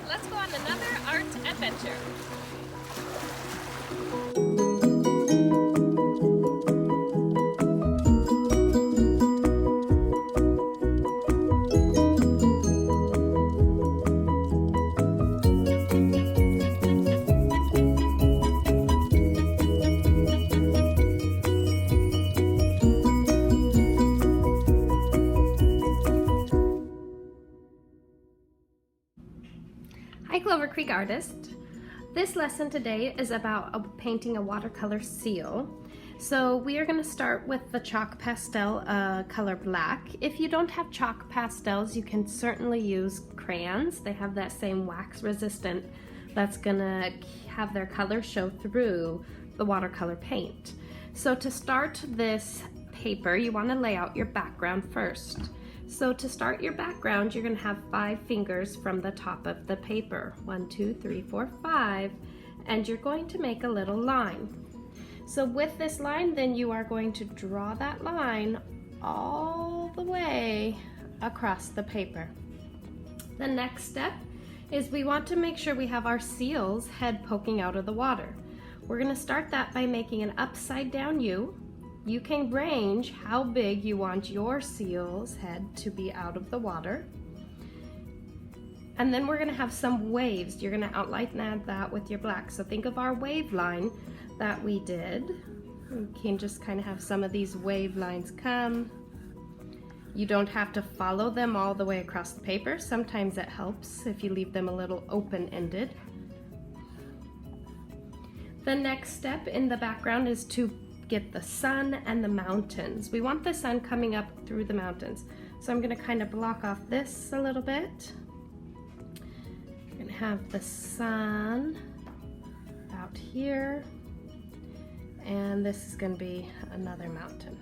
let's go on another art adventure. Hi Clover Creek artist. This lesson today is about painting a watercolor seal. So we are going to start with the chalk pastel color black. If you don't have chalk pastels, you can certainly use crayons. They have that same wax resistant that's going to have their color show through the watercolor paint. So to start this paper, you want to lay out your background first. So to start your background, you're going to have 5 fingers from the top of the paper. 1, 2, 3, 4, 5. And you're going to make a little line. So with this line, then you are going to draw that line all the way across the paper. The next step is we want to make sure we have our seal's head poking out of the water. We're going to start that by making an upside down U. You can range how big you want your seal's head to be out of the water. And then we're gonna have some waves. You're gonna outline that with your black. So think of our wave line that we did. You can just kind of have some of these wave lines come. You don't have to follow them all the way across the paper. Sometimes it helps if you leave them a little open-ended. The next step in the background is to get the sun and the mountains. We want the sun coming up through the mountains. So I'm going to kind of block off this a little bit. I'm going to have the sun out here, and this is going to be another mountain.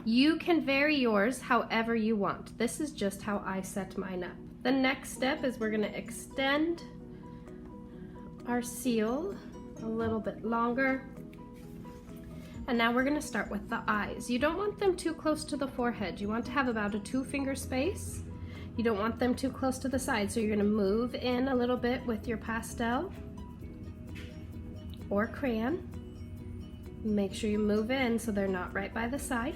You can vary yours however you want. This is just how I set mine up. The next step is we're going to extend our seal a little bit longer. And now we're going to start with the eyes. You don't want them too close to the forehead. You want to have about a 2-finger space. You don't want them too close to the side. So you're going to move in a little bit with your pastel or crayon. Make sure you move in so they're not right by the side.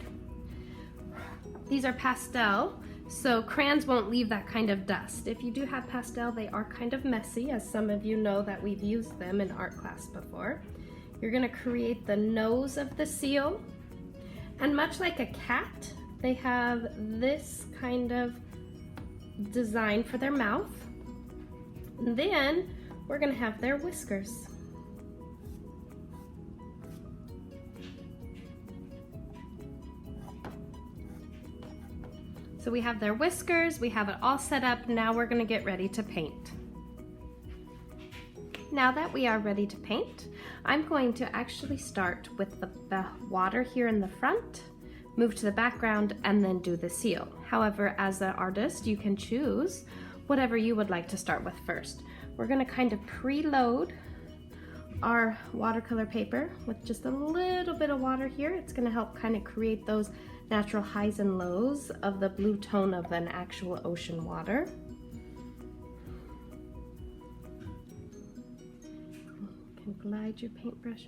These are pastel, so crayons won't leave that kind of dust. If you do have pastel, they are kind of messy, as some of you know that we've used them in art class before. You're going to create the nose of the seal, and much like a cat, they have this kind of design for their mouth. And then we're going to have their whiskers. So we have their whiskers, we have it all set up. Now we're going to get ready to paint. Now that we are ready to paint, I'm going to actually start with the water here in the front, move to the background, and then do the seal. However, as an artist, you can choose whatever you would like to start with first. We're going to kind of preload our watercolor paper with just a little bit of water here. It's going to help kind of create those natural highs and lows of the blue tone of an actual ocean water. You can glide your paintbrush.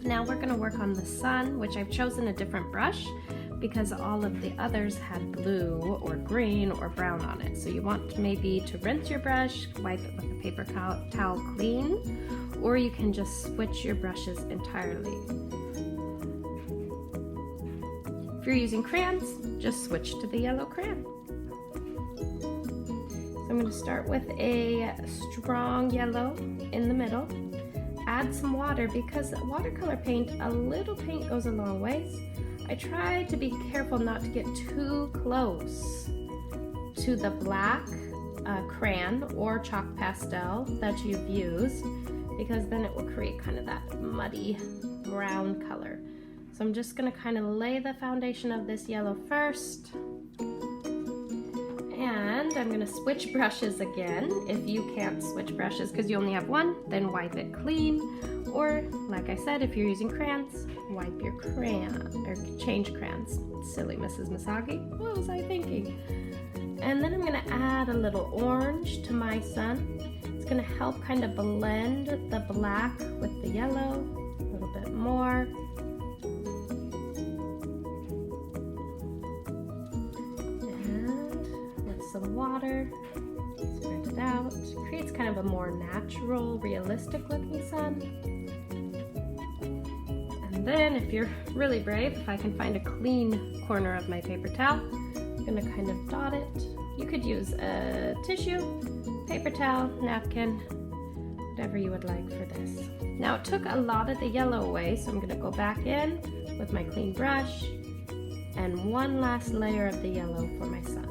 Now we're going to work on the sun, which I've chosen a different brush because all of the others had blue or green or brown on it. So you want maybe to rinse your brush, wipe it with a paper towel clean, or you can just switch your brushes entirely. If you're using crayons, just switch to the yellow crayon. So I'm going to start with a strong yellow in the middle. Add some water because watercolor paint, a little paint goes a long ways. I try to be careful not to get too close to the black crayon or chalk pastel that you've used, because then it will create kind of that muddy brown color. So I'm just going to kind of lay the foundation of this yellow first. And I'm going to switch brushes again. If you can't switch brushes because you only have one, then wipe it clean. Or, like I said, if you're using crayons, wipe your crayon, or change crayons. Silly Mrs. Misaghi, what was I thinking? And then I'm going to add a little orange to my sun. It's going to help kind of blend the black with the yellow a little bit more. Some water, spread it out, creates kind of a more natural, realistic looking sun. And then if you're really brave, if I can find a clean corner of my paper towel, I'm gonna kind of dot it. You could use a tissue, paper towel, napkin, whatever you would like for this. Now it took a lot of the yellow away, so I'm gonna go back in with my clean brush and one last layer of the yellow for my sun.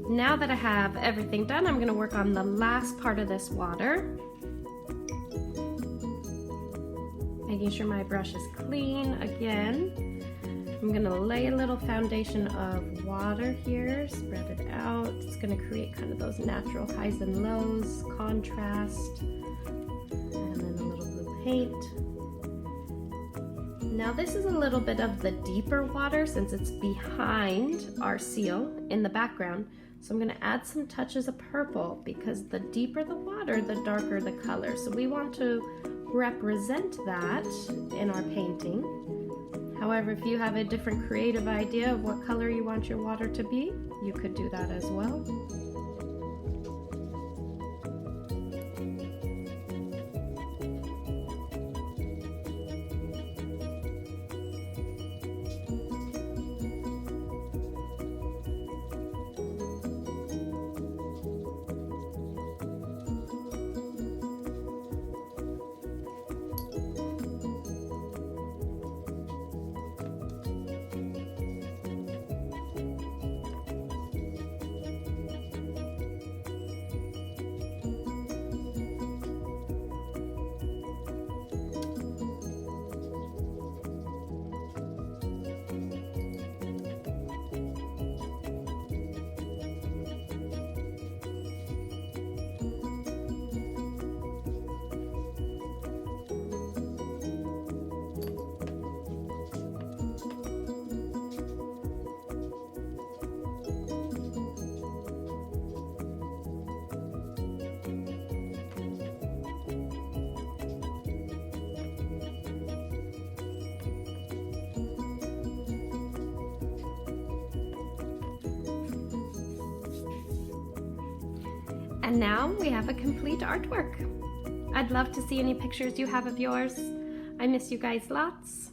Now that I have everything done, I'm going to work on the last part of this water. Making sure my brush is clean again. I'm going to lay a little foundation of water here, spread it out. It's going to create kind of those natural highs and lows, contrast, and then a little blue paint. Now this is a little bit of the deeper water since it's behind our seal in the background. So I'm going to add some touches of purple because the deeper the water, the darker the color. So we want to represent that in our painting. However, if you have a different creative idea of what color you want your water to be, you could do that as well. And now we have a complete artwork. I'd love to see any pictures you have of yours. I miss you guys lots.